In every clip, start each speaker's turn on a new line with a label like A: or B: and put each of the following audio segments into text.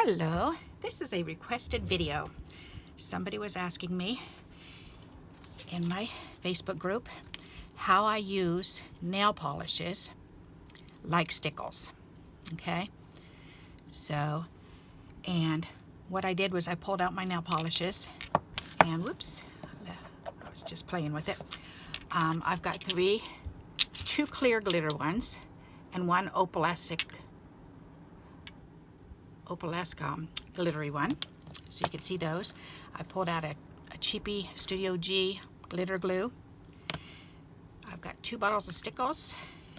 A: Hello, this is a requested video. Somebody was asking me in my Facebook group how I use nail polishes like Stickles. Okay, so, and what I did was I pulled out my nail polishes and whoops, I was just playing with it. I've got two clear glitter ones and one opalescent glittery one, so you can see those. I pulled out a Cheapy Studio G glitter glue. I've got 2 bottles of Stickles,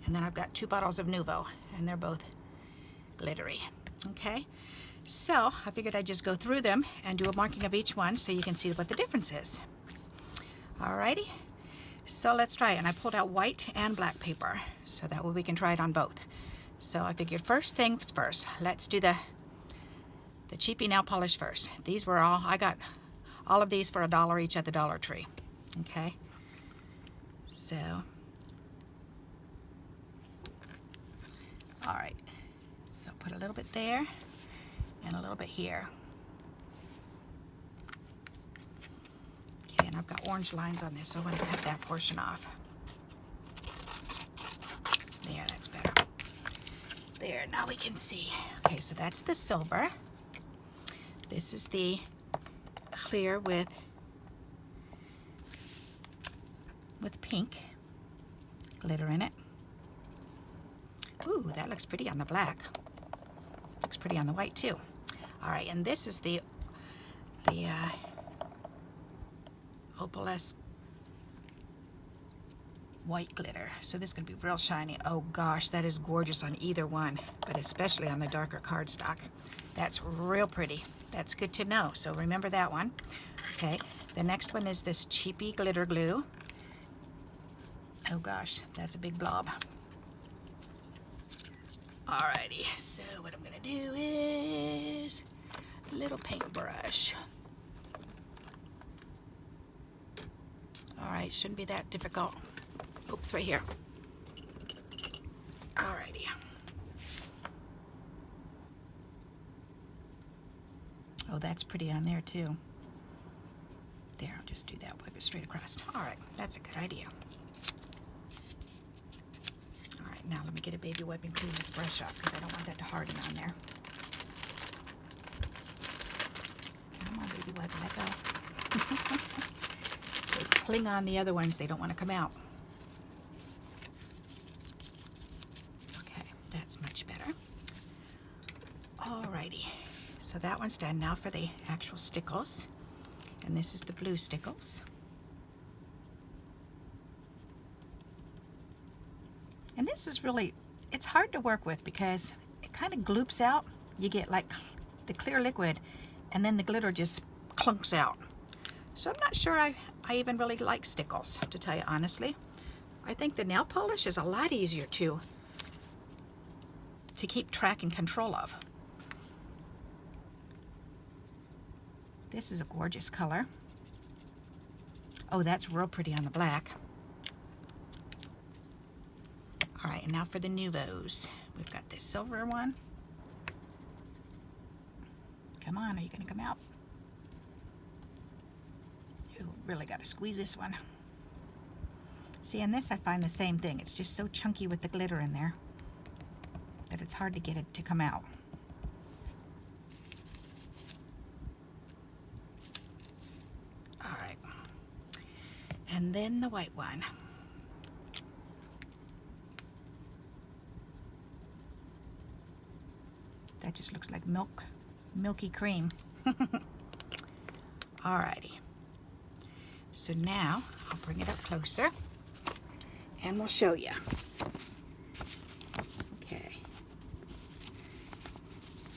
A: and then I've got 2 bottles of Nuvo, and they're both glittery. Okay, so I figured I'd just go through them and do a marking of each one so you can see what the difference is. Alrighty, so let's try it. And I pulled out white and black paper so that way we can try it on both. So I figured first things first, let's do the Cheapy nail polish first. These were I got all of these for $1 each at the Dollar Tree. Okay, so all right, so put a little bit there and a little bit here. Okay, and I've got orange lines on this, so I'm going to cut that portion off. There, that's better. There, now we can see. Okay, so that's the silver. This is the clear with pink glitter in it. Ooh, that looks pretty on the black. Looks pretty on the white too. All right, and this is the opalescent white glitter. So this is going to be real shiny. Oh gosh, that is gorgeous on either one, but especially on the darker cardstock. That's real pretty. That's good to know. So remember that one. Okay, the next one is this Cheapy glitter glue. Oh gosh, that's a big blob. Alrighty, so what I'm gonna do is a little paintbrush. Alright, shouldn't be that difficult. Oops, right here. Alrighty. Oh, that's pretty on there too. There, I'll just do that, wipe it straight across. Alright, that's a good idea. Alright, now let me get a baby wipe and clean this brush up because I don't want that to harden on there. Come on, baby wipe, let go. They cling on the other ones, they don't want to come out. Okay, that's much better. Alrighty, so that one's done. Now for the actual Stickles. And this is the blue Stickles. And this is really, it's hard to work with because it kind of gloops out. You get like the clear liquid and then the glitter just clunks out. So I'm not sure I even really like Stickles, to tell you honestly. I think the nail polish is a lot easier to keep track and control of. This is a gorgeous color. Oh, that's real pretty on the black. All right, and now for the Nuvos. We've got this silver one. Come on, are you gonna come out? You really gotta squeeze this one. See, in this I find the same thing. It's just so chunky with the glitter in there that it's hard to get it to come out. And then the white one. That just looks like milky cream. Alrighty. So now I'll bring it up closer and we'll show you. Okay.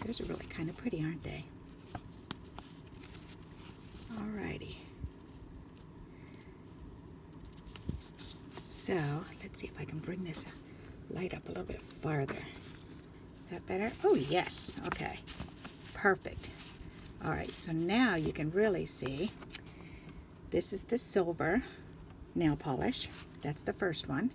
A: Those are really kind of pretty, aren't they? Alrighty. So let's see if I can bring this light up a little bit farther. Is that better? Oh yes, okay, perfect. All right, so now you can really see this is the silver nail polish. That's the first one.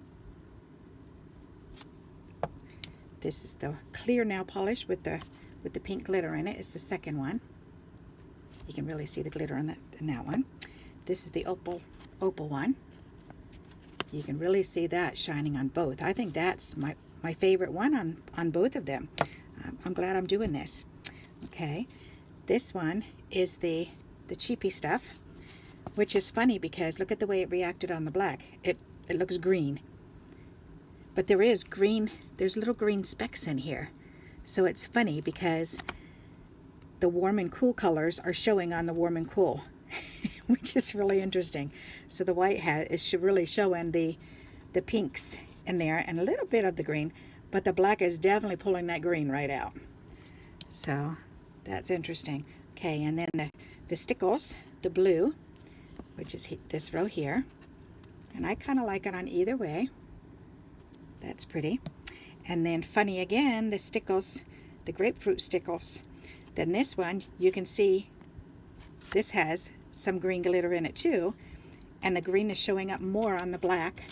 A: This is the clear nail polish with the with the pink glitter in it is the second one. You can really see the glitter in that one. This is the opal one. You can really see that shining on both. I think that's my favorite one on both of them. I'm glad I'm doing this. Okay, this one is the Cheapy stuff, which is funny because look at the way it reacted on the black. It looks green, but there's little green specks in here. So it's funny because the warm and cool colors are showing on the warm and cool, which is really interesting. So the white is really showing the pinks in there and a little bit of the green, but the black is definitely pulling that green right out. So that's interesting. Okay, and then the Stickles, the blue, which is this row here, and I kind of like it on either way. That's pretty. And then funny again, the Stickles, the grapefruit Stickles. Then this one, you can see this has some green glitter in it too, and the green is showing up more on the black,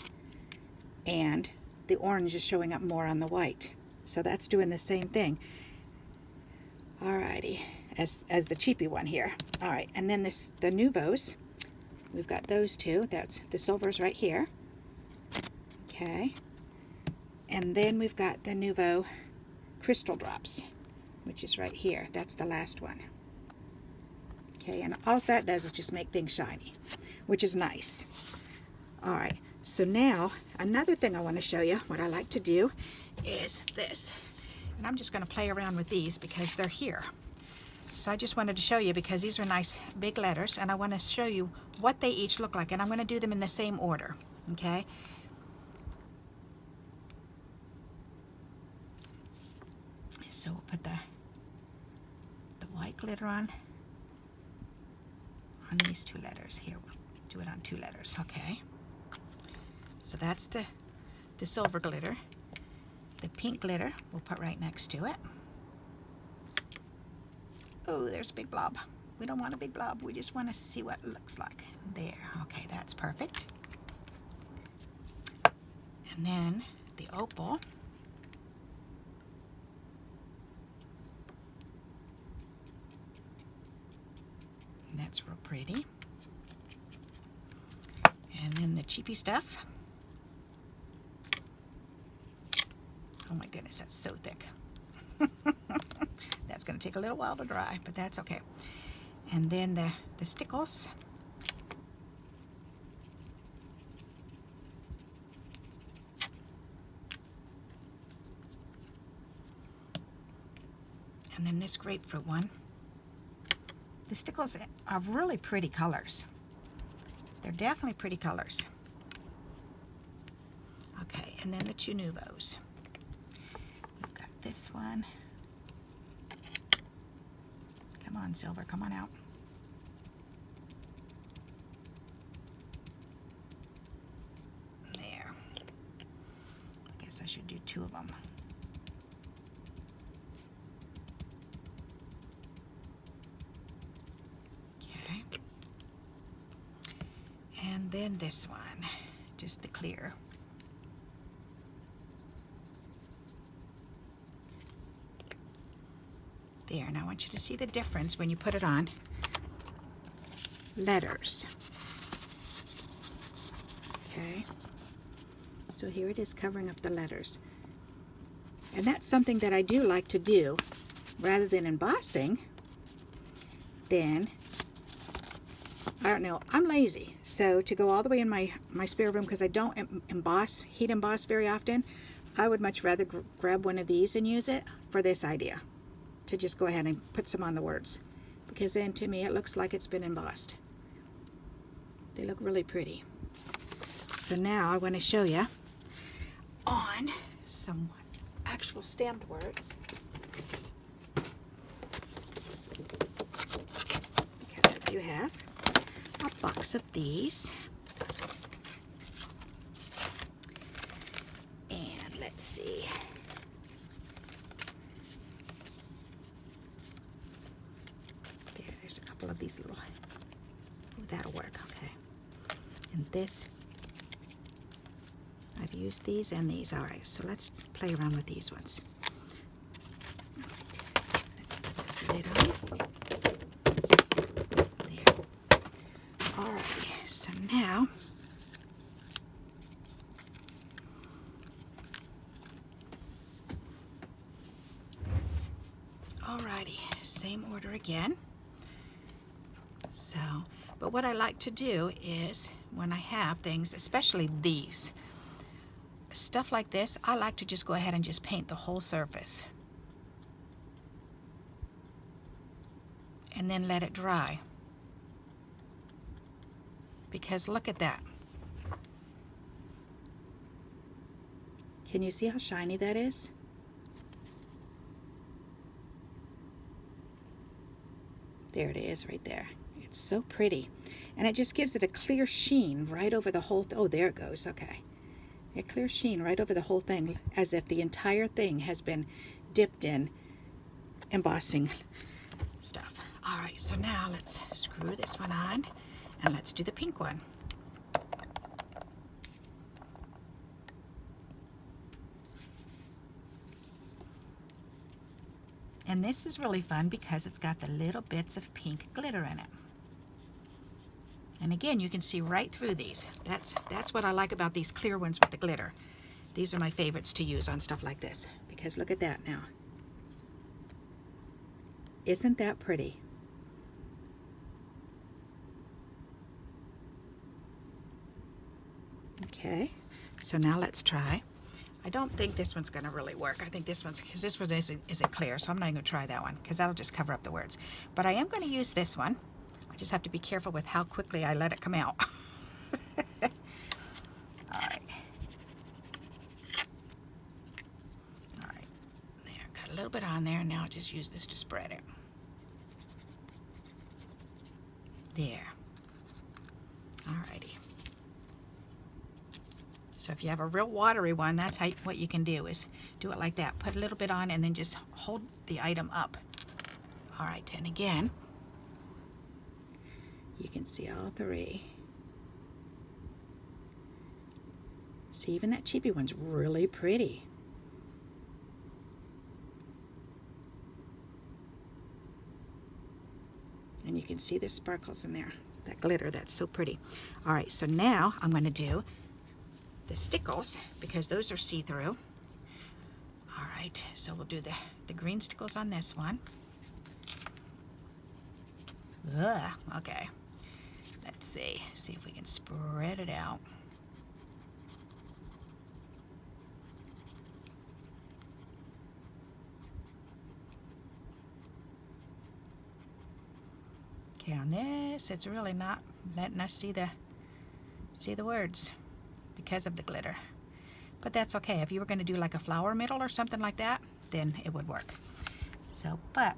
A: and the orange is showing up more on the white. So that's doing the same thing. Alrighty, as the Cheapy one here. Alright, and then the Nouveaux, we've got those two. That's the silvers right here. Okay. And then we've got the Nouveau Crystal Drops, which is right here. That's the last one. Okay, and all that does is just make things shiny, which is nice. All right, so now another thing I want to show you, what I like to do is this. And I'm just going to play around with these because they're here. So I just wanted to show you because these are nice big letters, and I want to show you what they each look like, and I'm going to do them in the same order, okay? So we'll put the white glitter on these two letters here. We'll do it on two letters, okay? So that's the silver glitter. The pink glitter we'll put right next to it. Oh, there's a big blob. We don't want a big blob. We just want to see what it looks like. There, okay, that's perfect. And then the opal. That's real pretty. And then the Cheapy stuff. Oh my goodness, that's so thick. That's going to take a little while to dry, but that's okay. And then the Stickles. And then this grapefruit one. The Stickles are really pretty colors. They're definitely pretty colors. Okay, and then the two Nouveaux. We've got this one. Come on, silver, come on out. There. I guess I should do two of them. Okay. And then this one, just the clear. There, now I want you to see the difference when you put it on letters. Okay, so here it is covering up the letters. And that's something that I do like to do rather than embossing. Then, I don't know, I'm lazy. So to go all the way in my spare room, because I don't heat emboss very often, I would much rather grab one of these and use it for this idea. To just go ahead and put some on the words, because then to me it looks like it's been embossed. They look really pretty. So now I want to show you on some actual stamped words. Because I do have a box of these. And let's see. There's a couple of these little, oh, that'll work, okay. And this, I've used these and these. All right, so let's play around with these ones. All right, Alrighty, same order again. So, but what I like to do is when I have things, especially these, stuff like this, I like to just go ahead and just paint the whole surface. And then let it dry. Because look at that. Can you see how shiny that is? There it is right there. It's so pretty. And it just gives it a clear sheen right over the whole oh, there it goes. Okay. A clear sheen right over the whole thing, as if the entire thing has been dipped in embossing stuff. All right, so now let's screw this one on and let's do the pink one. And this is really fun because it's got the little bits of pink glitter in it. And again, you can see right through these. That's what I like about these clear ones with the glitter. These are my favorites to use on stuff like this, because look at that now. Isn't that pretty? Okay, so now let's try. I don't think this one's going to really work. I think this one's, because this one isn't clear, so I'm not going to try that one, because that'll just cover up the words. But I am going to use this one. I just have to be careful with how quickly I let it come out. All right. All right. There, got a little bit on there. Now I'll just use this to spread it. There. All righty. So if you have a real watery one, that's what you can do, is do it like that. Put a little bit on and then just hold the item up. All right, and again, you can see all three. See, even that Cheapy one's really pretty. And you can see the sparkles in there, that glitter, that's so pretty. All right, so now I'm going to do the Stickles, because those are see-through. All right, so we'll do the green Stickles on this one. Ugh, okay. Let's see if we can spread it out. Okay, on this, it's really not letting us see the words because of the glitter. But that's okay. If you were going to do like a flower middle or something like that, then it would work. So, but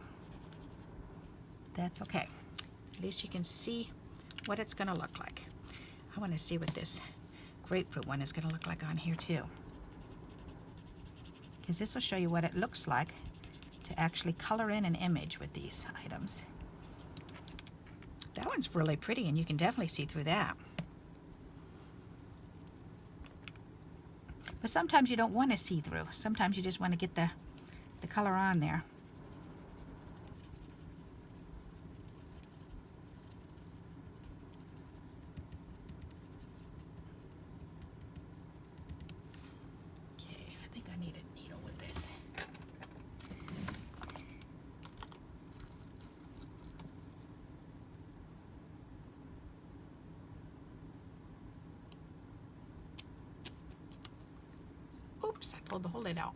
A: that's okay. At least you can see what it's going to look like. I want to see what this grapefruit one is going to look like on here too, because this will show you what it looks like to actually color in an image with these items. That one's really pretty, and you can definitely see through that. But sometimes you don't want to see through. Sometimes you just want to get the color on there. Okay, I think I need a needle with this. Oops, I pulled the whole lid out.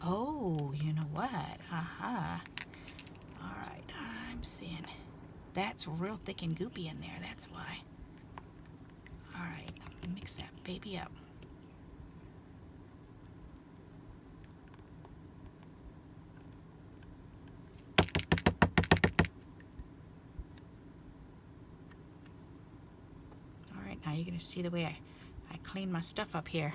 A: Oh, you know what? All right, I'm seeing. That's real thick and goopy in there, that's why. All right, mix that baby up. All right, now you're gonna see the way I clean my stuff up here.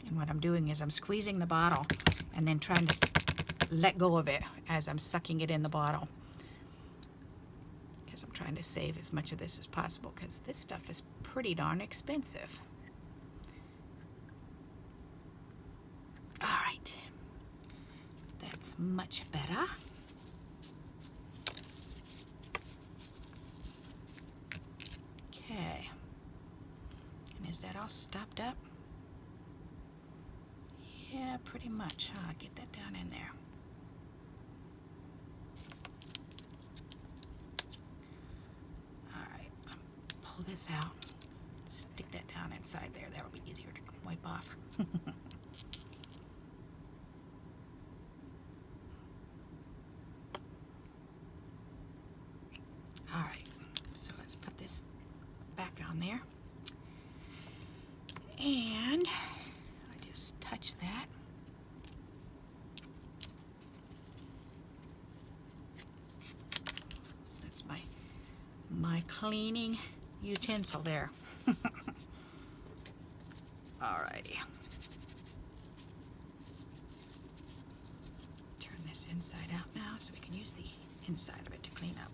A: And what I'm doing is I'm squeezing the bottle and then trying to let go of it as I'm sucking it in the bottle, because I'm trying to save as much of this as possible, because this stuff is pretty darn expensive. All right, that's much better. Is that all stopped up? Yeah, pretty much, huh? Get that down in there. Alright, pull this out. Stick that down inside there. That'll be easier to wipe off. Alright, so let's put this back on there. And I just touch that. That's my cleaning utensil there. Alrighty. Turn this inside out now so we can use the inside of it to clean up.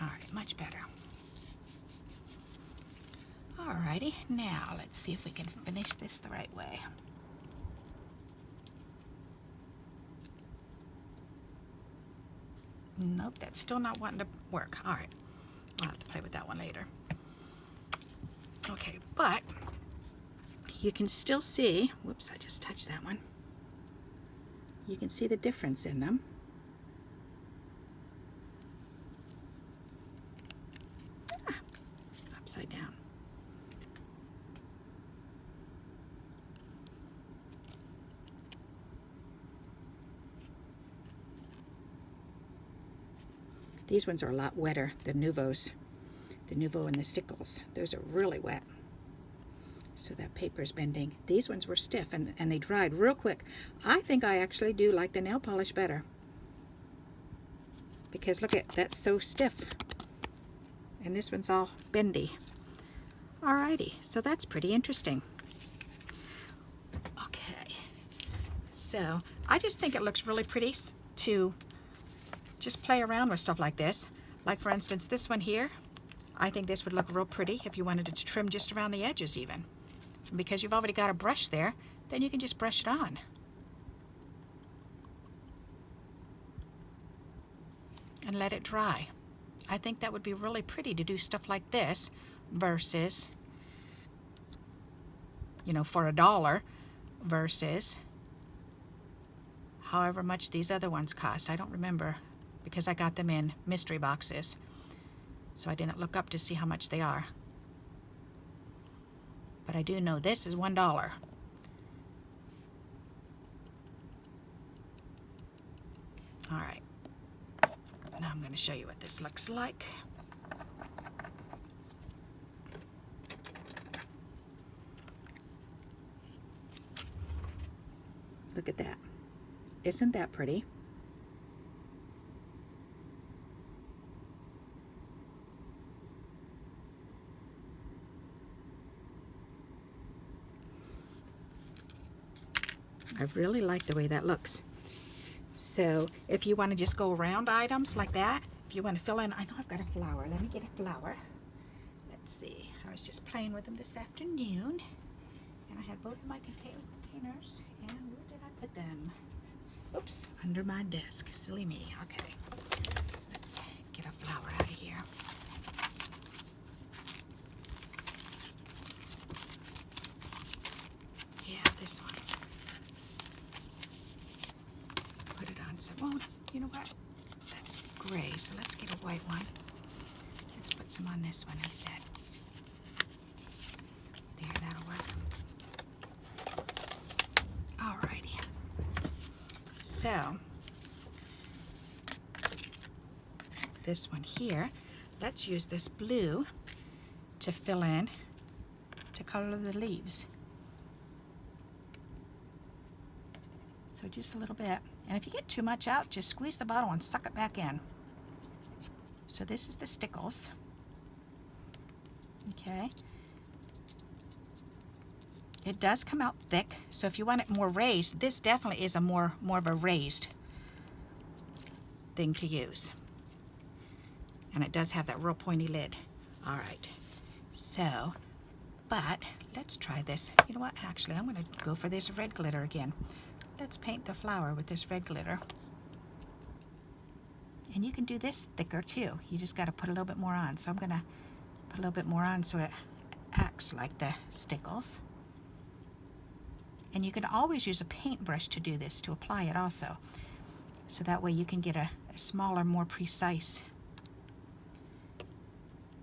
A: Alright, much better. Alrighty, now let's see if we can finish this the right way. Nope, that's still not wanting to work. Alright, I'll have to play with that one later. Okay, but you can still see, whoops, I just touched that one. You can see the difference in them. Upside down. These ones are a lot wetter than Nouveau's. The Nouveau and the Stickles. Those are really wet. So that paper's bending. These ones were stiff and they dried real quick. I think I actually do like the nail polish better. Because look at, that's so stiff. And this one's all bendy. Alrighty, so that's pretty interesting. Okay, so I just think it looks really pretty to just play around with stuff like this. Like for instance, this one here, I think this would look real pretty if you wanted to trim just around the edges even. And because you've already got a brush there, then you can just brush it on. And let it dry. I think that would be really pretty to do stuff like this versus, you know, for $1 versus however much these other ones cost. I don't remember because I got them in mystery boxes. So I didn't look up to see how much they are. But I do know this is $1. All right. Now I'm going to show you what this looks like. Look at that. Isn't that pretty? I really like the way that looks. So if you want to just go around items like that, if you want to fill in, I know I've got a flower. Let me get a flower. Let's see. I was just playing with them this afternoon. And I had both of my containers. And where did I put them? Oops, under my desk. Silly me. Okay. Let's get a flower out of here. Yeah, this one. Put it on some, oh, you know what? That's gray, so let's get a white one. Let's put some on this one instead. There, that'll work. Alrighty. So, this one here, let's use this blue to fill in, to color the leaves. So just a little bit. And if you get too much out, just squeeze the bottle and suck it back in. So this is the Stickles. Okay. It does come out thick, so if you want it more raised, this definitely is a more of a raised thing to use. And it does have that real pointy lid. All right. So, but let's try this. You know what? Actually, I'm going to go for this red glitter again. Let's paint the flower with this red glitter. And you can do this thicker too. You just got to put a little bit more on. So I'm going to put a little bit more on so it acts like the Stickles. And you can always use a paintbrush to do this, to apply it also. So that way you can get a smaller, more precise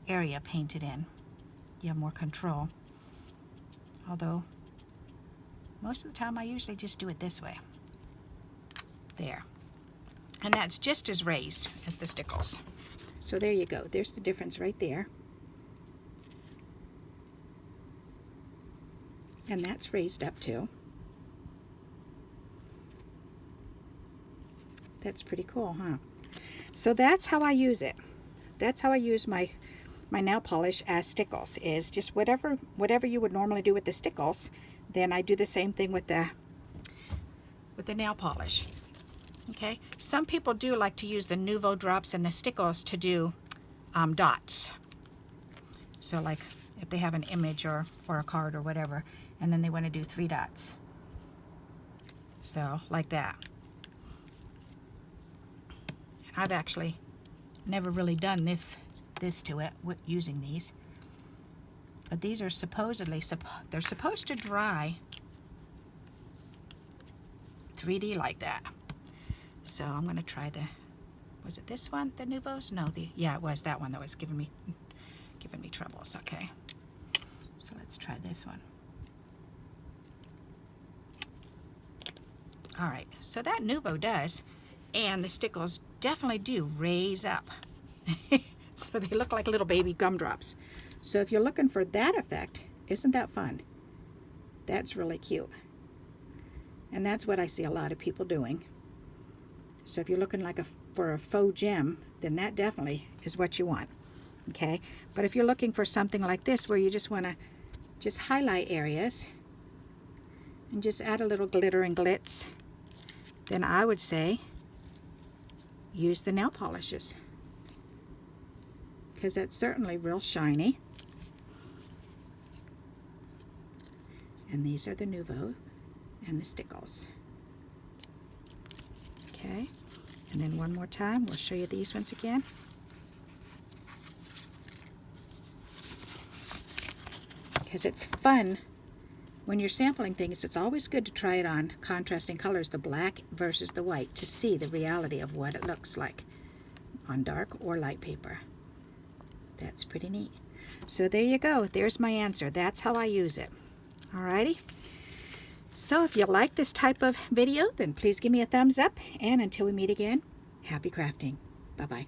A: area painted in. You have more control. Although, most of the time I usually just do it this way. There. And that's just as raised as the Stickles. So there you go. There's the difference right there. And that's raised up too. That's pretty cool, huh? So that's how I use it. That's how I use my nail polish as Stickles, is just whatever you would normally do with the Stickles, then I do the same thing with the nail polish. Okay, some people do like to use the Nuvo drops and the Stickles to do dots. So like if they have an image or a card or whatever, and then they want to do 3 dots. So like that. And I've actually never really done this to it using these. But these are supposedly, they're supposed to dry 3D like that. So I'm going to try was it this one, the Nuvos? No, yeah, it was that one that was giving me troubles. Okay, so let's try this one. All right, so that Nuvo does, and the Stickles definitely do raise up. So they look like little baby gumdrops. So if you're looking for that effect, isn't that fun? That's really cute. And that's what I see a lot of people doing. So if you're looking for a faux gem, then that definitely is what you want. Okay? But if you're looking for something like this where you just want to just highlight areas and just add a little glitter and glitz, then I would say use the nail polishes, because that's certainly real shiny. And these are the Nuvo and the Stickles. Okay, and then one more time, we'll show you these ones again. Because it's fun when you're sampling things, it's always good to try it on contrasting colors, the black versus the white, to see the reality of what it looks like on dark or light paper. That's pretty neat. So there you go. There's my answer. That's how I use it. Alrighty. So if you like this type of video, then please give me a thumbs up. And until we meet again, happy crafting. Bye-bye.